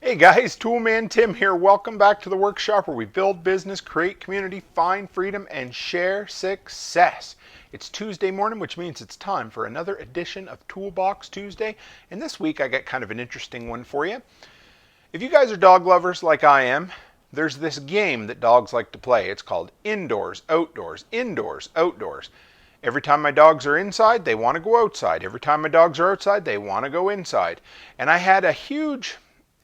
Hey guys, Toolman Tim here. Welcome back to the workshop where we build business, create community, find freedom, and share success. It's Tuesday morning, which means it's time for another edition of Toolbox Tuesday. And this week I got kind of an interesting one for you. If you guys are dog lovers like I am, there's this game that dogs like to play. It's called indoors, outdoors, indoors, outdoors. Every time my dogs are inside, they want to go outside. Every time my dogs are outside, they want to go inside. And I had a huge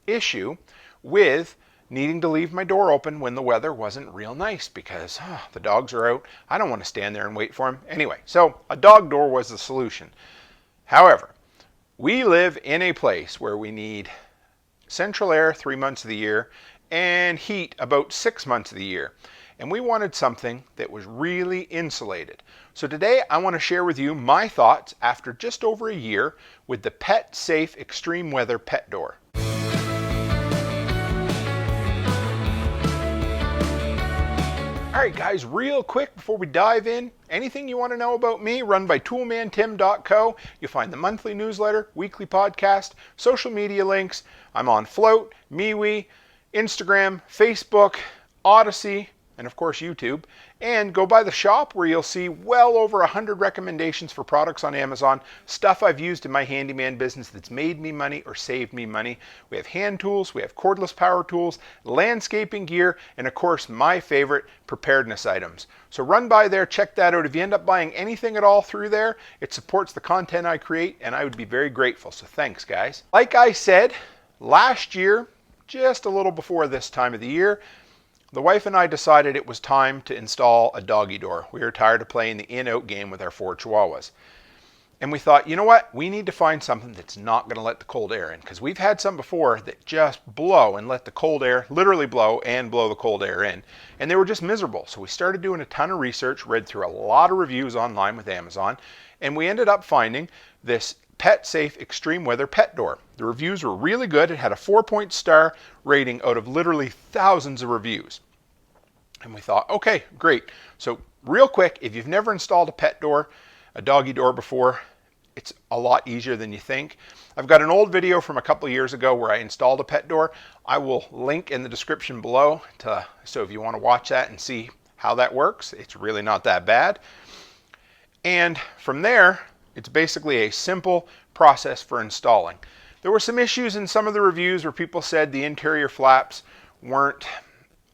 issue with needing to leave my door open when the weather wasn't real nice because the dogs are out. I don't want to stand there and wait for them. Anyway, so a dog door was the solution. However, we live in a place where we need central air 3 months of the year and heat about 6 months of the year. And we wanted something that was really insulated. So today I want to share with you my thoughts after just over a year with the Petsafe Extreme Weather Pet Door. All right, guys, real quick before we dive in, anything you want to know about me, run by toolmantim.co. You'll find the monthly newsletter, weekly podcast, social media links. I'm on Float, MeWe, Instagram, Facebook, Odyssey, and of course YouTube. And go by the shop where you'll see well over 100 recommendations for products on Amazon, stuff I've used in my handyman business that's made me money or saved me money. We have hand tools, we have cordless power tools, landscaping gear, and of course my favorite, preparedness items. So run by there, check that out. If you end up buying anything at all through there, it supports the content I create and I would be very grateful. So thanks, guys. Like I said, last year, just a little before this time of the year, the wife and I decided it was time to install a doggy door. We were tired of playing the in-out game with our 4 Chihuahuas. And we thought, you know what? We need to find something that's not going to let the cold air in. Because we've had some before that just blow and let the cold air, literally blow and blow the cold air in. And they were just miserable. So we started doing a ton of research, read through a lot of reviews online with Amazon. And we ended up finding this Petsafe Extreme Weather Pet Door. The reviews were really good. It had a 4-point star rating out of literally thousands of reviews. And we thought, okay, great. So real quick, if you've never installed a pet door, a doggy door before, it's a lot easier than you think. I've got an old video from a couple of years ago where I installed a pet door. I will link in the description below, so if you want to watch that and see how that works, it's really not that bad. And from there, it's basically a simple process for installing. There were some issues in some of the reviews where people said the interior flaps weren't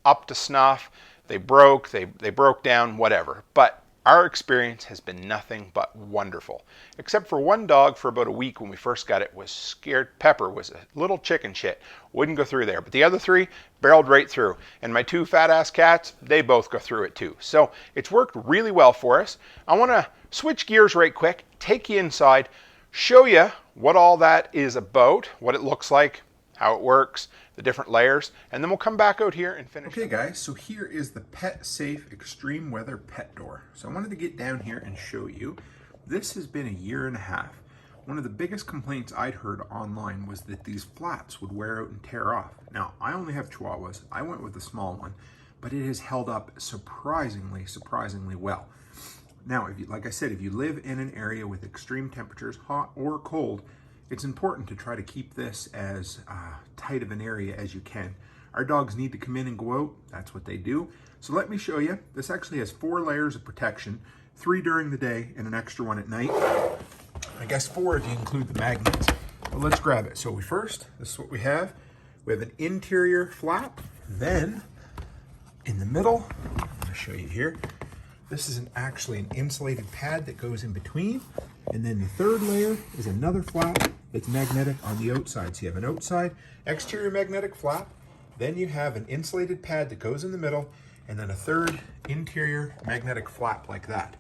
up to snuff. They broke, they broke down, whatever. But our experience has been nothing but wonderful. Except for one dog for about a week when we first got it was scared. Pepper was a little chicken shit. Wouldn't go through there. But the other 3 barreled right through. And my 2 fat ass cats, they both go through it too. So it's worked really well for us. I want to switch gears right quick, take you inside, show you what all that is about, what it looks like, how it works, the different layers, and then we'll come back out here and finish. Okay guys, so here is the Petsafe Extreme Weather Pet Door. So I wanted to get down here and show you. This has been a year and a half. One of the biggest complaints I'd heard online was that these flaps would wear out and tear off. Now, I only have Chihuahuas. I went with the small one, but it has held up surprisingly well. Now, like I said, if you live in an area with extreme temperatures, hot or cold, it's important to try to keep this as tight of an area as you can. Our dogs need to come in and go out. That's what they do. So let me show you. This actually has 4 layers of protection, 3 during the day and an extra one at night. I guess 4 if you include the magnets. But let's grab it. So this is what we have. We have an interior flap. Then in the middle, I'm going to show you here. This is actually an insulated pad that goes in between. And then the 3rd layer is another flap that's magnetic on the outside. So you have an outside exterior magnetic flap. Then you have an insulated pad that goes in the middle. And then a 3rd interior magnetic flap like that.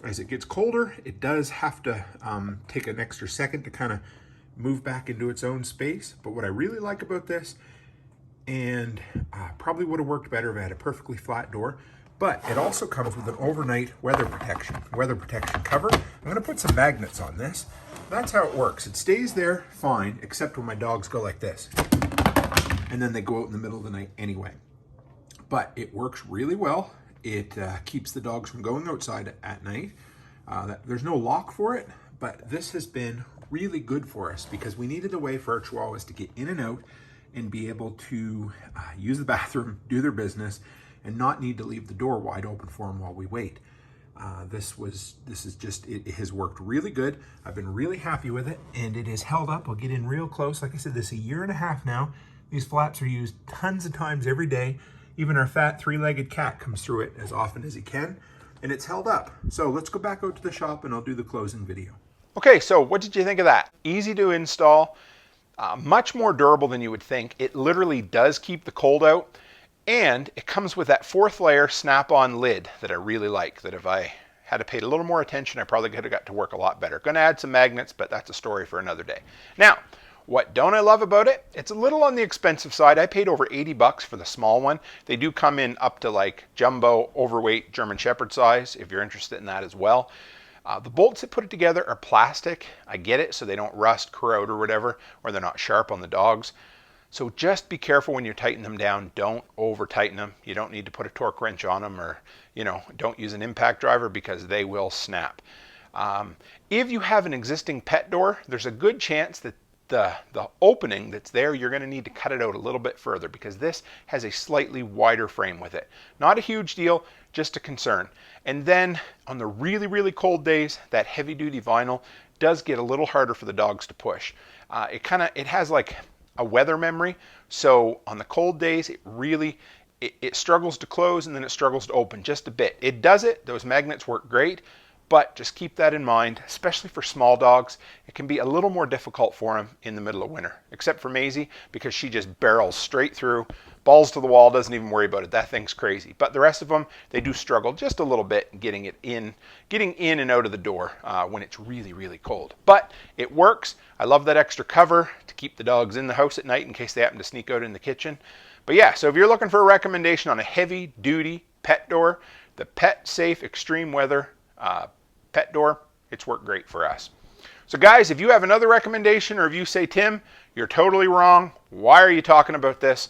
As it gets colder, it does have to take an extra second to kind of move back into its own space. But what I really like about this, and probably would have worked better if I had a perfectly flat door, but it also comes with an overnight weather protection cover. I'm gonna put some magnets on this. That's how it works. It stays there fine, except when my dogs go like this. And then they go out in the middle of the night anyway. But it works really well. It keeps the dogs from going outside at night. There's no lock for it, but this has been really good for us because we needed a way for our Chihuahuas to get in and out and be able to use the bathroom, do their business, and not need to leave the door wide open for them while we wait. It has worked really good. I've been really happy with it, and it has held up. I'll get in real close. Like I said, this is a year and a half now. These flaps are used tons of times every day. Even our fat three-legged cat comes through it as often as he can, and it's held up. So let's go back out to the shop and I'll do the closing video. Okay, so what did you think of that? Easy to install, much more durable than you would think. It literally does keep the cold out. And it comes with that 4th layer snap-on lid that I really like, that if I had to pay a little more attention, I probably could have got to work a lot better. Going to add some magnets, but that's a story for another day. Now, what don't I love about it? It's a little on the expensive side. I paid over 80 bucks for the small one. They do come in up to like jumbo, overweight German Shepherd size, if you're interested in that as well. The bolts that put it together are plastic. I get it, so they don't rust, corrode, or whatever, or they're not sharp on the dogs. So just be careful when you tighten them down. Don't over tighten them. You don't need to put a torque wrench on them, or don't use an impact driver because they will snap. If you have an existing pet door, there's a good chance that the opening that's there, you're going to need to cut it out a little bit further because this has a slightly wider frame with it. Not a huge deal, just a concern. And then on the really, really cold days, that heavy duty vinyl does get a little harder for the dogs to push. It has like a weather memory, so on the cold days it struggles to close and then it struggles to open just a bit. It does it, those magnets work great, but just keep that in mind, especially for small dogs. It can be a little more difficult for them in the middle of winter, except for Maisie, because she just barrels straight through, balls to the wall, doesn't even worry about it. That thing's crazy. But the rest of them, they do struggle just a little bit getting in and out of the door when it's really, really cold. But it works. I love that extra cover to keep the dogs in the house at night in case they happen to sneak out in the kitchen. But yeah, so if you're looking for a recommendation on a heavy duty pet door, the Petsafe Extreme Weather pet door, it's worked great for us. So guys, if you have another recommendation, or if you say, Tim, you're totally wrong, why are you talking about this?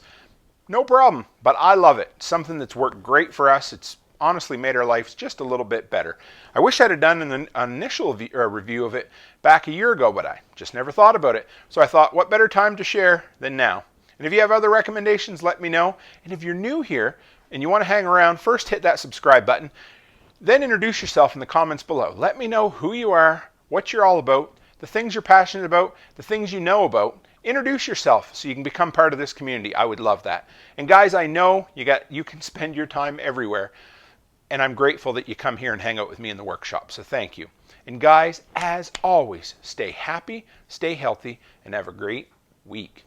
No problem, but I love it. It's something that's worked great for us. It's honestly made our lives just a little bit better. I wish I'd have done an initial review of it back a year ago, but I just never thought about it. So I thought, what better time to share than now? And if you have other recommendations, let me know. And if you're new here and you want to hang around, first hit that subscribe button. Then introduce yourself in the comments below. Let me know who you are, what you're all about, the things you're passionate about, the things you know about. Introduce yourself so you can become part of this community. I would love that. And guys, I know you can spend your time everywhere, and I'm grateful that you come here and hang out with me in the workshop, so thank you. And guys, as always, stay happy, stay healthy, and have a great week.